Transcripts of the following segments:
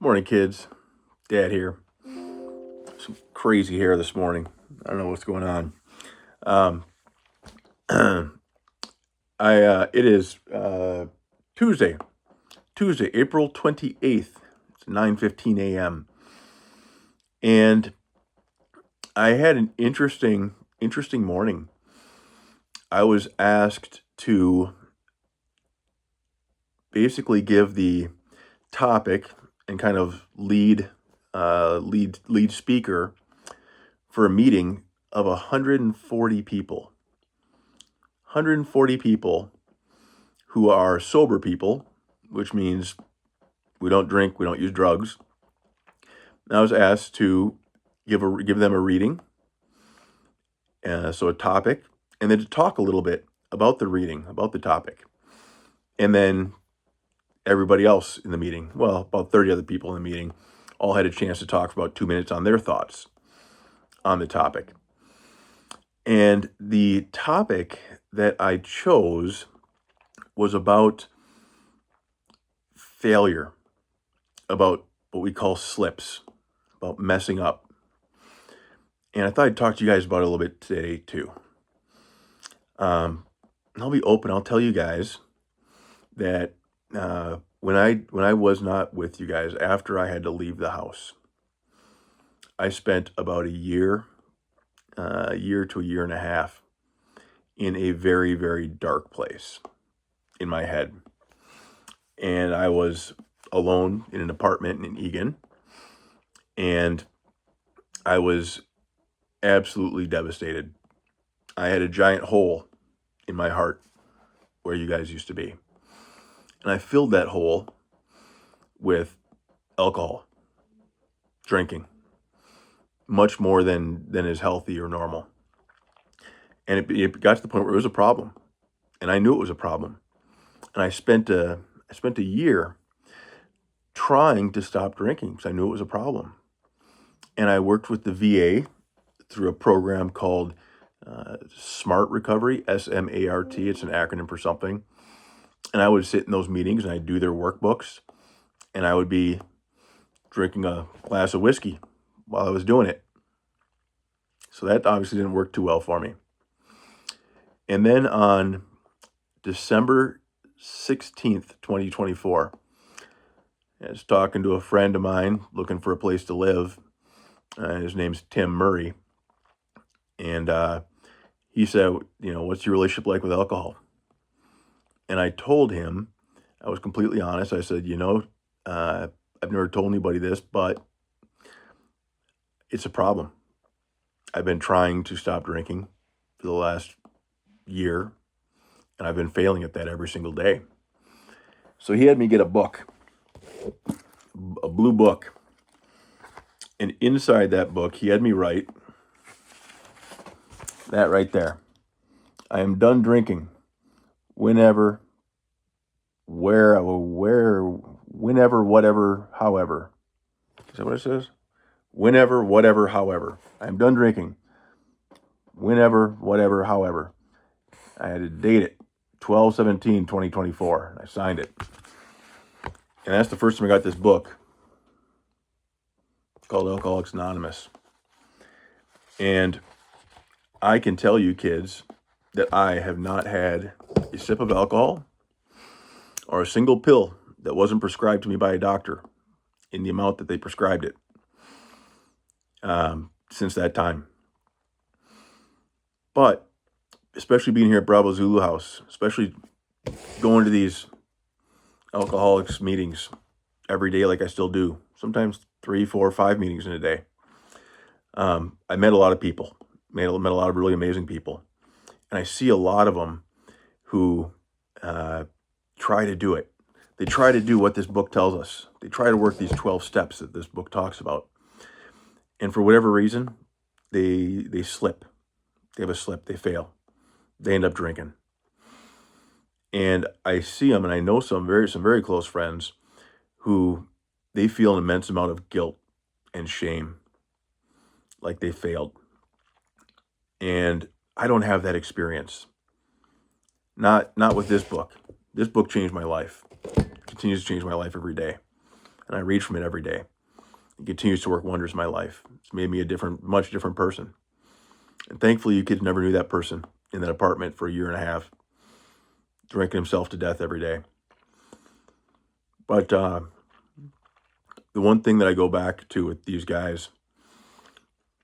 Morning, kids. Dad here. Some crazy hair this morning. I don't know what's going on. Um, it is Tuesday, April 28th. It's 9:15 a.m. And I had an interesting morning. I was asked to basically give the topic and kind of lead speaker for a meeting of 140 people. 140 people who are sober people, which means we don't drink, we don't use drugs. And I was asked to give them a reading, so a topic, and then to talk a little bit about the reading, about the topic. And then everybody else in the meeting, well, about 30 other people in the meeting, all had a chance to talk for about 2 minutes on their thoughts on the topic. And the topic that I chose was about failure, about what we call slips, about messing up. And I thought I'd talk to you guys about it a little bit today too. I'll be open. I'll tell you guys that when I was not with you guys after I had to leave the house, I spent about a year to a year and a half in a very, very dark place in my head. And I was alone in an apartment in Egan, and I was absolutely devastated. I had a giant hole in my heart where you guys used to be. And I filled that hole with alcohol, drinking, much more than is healthy or normal. And it got to the point where it was a problem. And I knew it was a problem. And I spent a year trying to stop drinking because I knew it was a problem. And I worked with the VA through a program called SMART Recovery, SMART. It's an acronym for something. And I would sit in those meetings and I'd do their workbooks, and I would be drinking a glass of whiskey while I was doing it. So that obviously didn't work too well for me. And then on December 16th, 2024, I was talking to a friend of mine looking for a place to live. His name's Tim Murray. And he said, what's your relationship like with alcohol? And I told him, I was completely honest. I said, I've never told anybody this, but it's a problem. I've been trying to stop drinking for the last year, and I've been failing at that every single day. So he had me get a book, a blue book. And inside that book, he had me write that right there. I am done drinking whenever, whenever, whatever, however. Is that what it says? Whenever, whatever, however. I am done drinking whenever, whatever, however. I had to date it, 12/17/2024. I signed it. And that's the first time I got this book. It's called Alcoholics Anonymous. And I can tell you, kids, that I have not had a sip of alcohol or a single pill that wasn't prescribed to me by a doctor in the amount that they prescribed it since that time. But especially being here at Bravo Zulu House, especially going to these alcoholics meetings every day like I still do, sometimes 3, 4, 5 meetings in a day. I met a lot of people, met a lot of really amazing people. And I see a lot of them who try to do it. They try to do what this book tells us. They try to work these 12 steps that this book talks about. And for whatever reason, they slip. They have a slip. They fail. They end up drinking. And I see them, and I know some very close friends who they feel an immense amount of guilt and shame, like they failed. And I don't have that experience. Not with this book. This book changed my life. It continues to change my life every day. and I read from it every day. It continues to work wonders in my life. It's made me much different person. And thankfully, you kids never knew that person in that apartment for a year and a half, drinking himself to death every day. But the one thing that I go back to with these guys,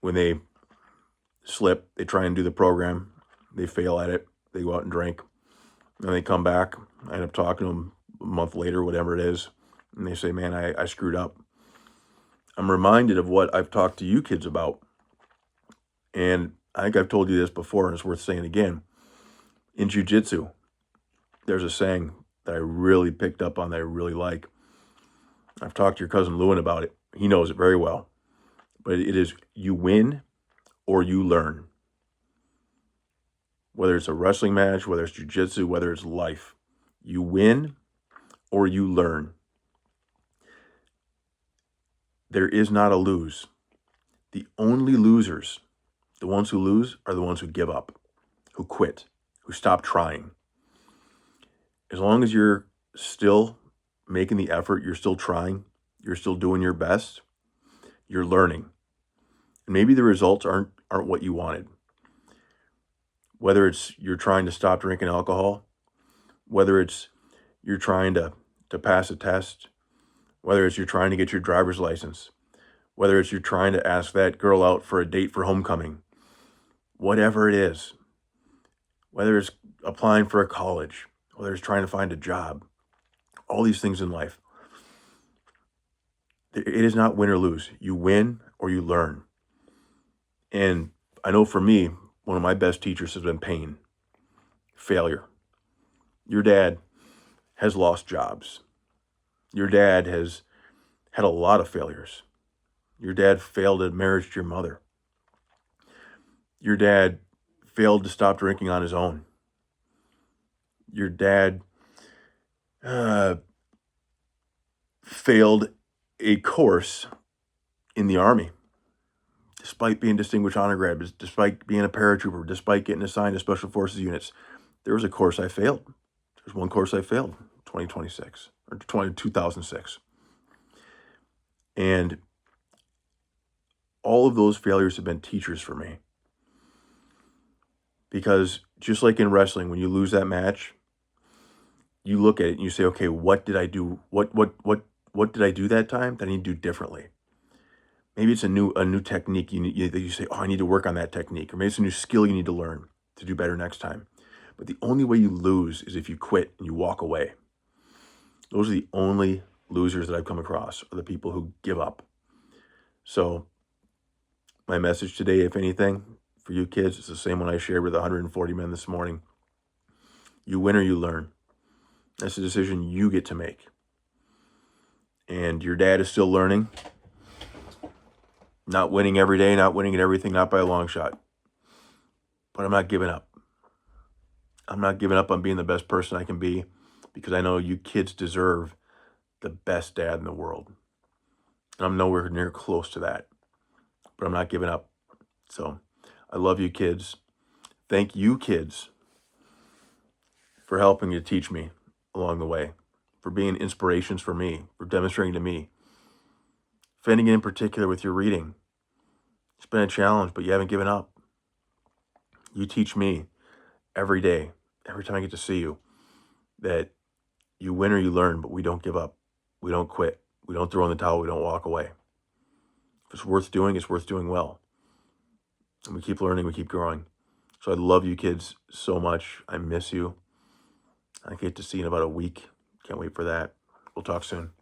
when they slip, they try and do the program, they fail at it, they go out and drink, and they come back. I end up talking to them a month later, whatever it is, and they say, man, I screwed up. I'm reminded of what I've talked to you kids about. And I think I've told you this before, and it's worth saying again. In jiu-jitsu, there's a saying that I really picked up on that I really like. I've talked to your cousin Lewin about it. He knows it very well. But it is, you win or you learn. Whether it's a wrestling match, whether it's jiu-jitsu, whether it's life. You win or you learn. There is not a lose. The only losers, the ones who lose, are the ones who give up, who quit, who stop trying. As long as you're still making the effort, you're still trying, you're still doing your best, you're learning. And maybe the results aren't what you wanted. Whether it's you're trying to stop drinking alcohol, whether it's you're trying to pass a test, whether it's you're trying to get your driver's license, whether it's you're trying to ask that girl out for a date for homecoming, whatever it is, whether it's applying for a college, whether it's trying to find a job, all these things in life, it is not win or lose. You win or you learn. And I know for me, one of my best teachers has been pain, failure. Your dad has lost jobs. Your dad has had a lot of failures. Your dad failed at marriage to your mother. Your dad failed to stop drinking on his own. Your dad failed a course in the Army, despite being distinguished honor grad, despite being a paratrooper, despite getting assigned to special forces units. There was a course I failed. There's one course I failed, 2006. And all of those failures have been teachers for me. Because just like in wrestling, when you lose that match, you look at it and you say, okay, what did I do? What did I do that time that I need to do differently? Maybe it's a new technique that you say, oh, I need to work on that technique. Or maybe it's a new skill you need to learn to do better next time. But the only way you lose is if you quit and you walk away. Those are the only losers that I've come across, are the people who give up. So my message today, if anything, for you kids, it's the same one I shared with 140 men this morning. You win or you learn. That's a decision you get to make. And your dad is still learning. Not winning every day, not winning at everything, not by a long shot. But I'm not giving up. I'm not giving up on being the best person I can be, because I know you kids deserve the best dad in the world. And I'm nowhere near close to that. But I'm not giving up. So I love you kids. Thank you kids for helping to teach me along the way, for being inspirations for me, for demonstrating to me. Finnegan in particular with your reading. It's been a challenge, but you haven't given up. You teach me every day, every time I get to see you, that you win or you learn, but we don't give up. We don't quit. We don't throw in the towel. We don't walk away. If it's worth doing, it's worth doing well. And we keep learning, we keep growing. So I love you kids so much. I miss you. I get to see you in about a week. Can't wait for that. We'll talk soon.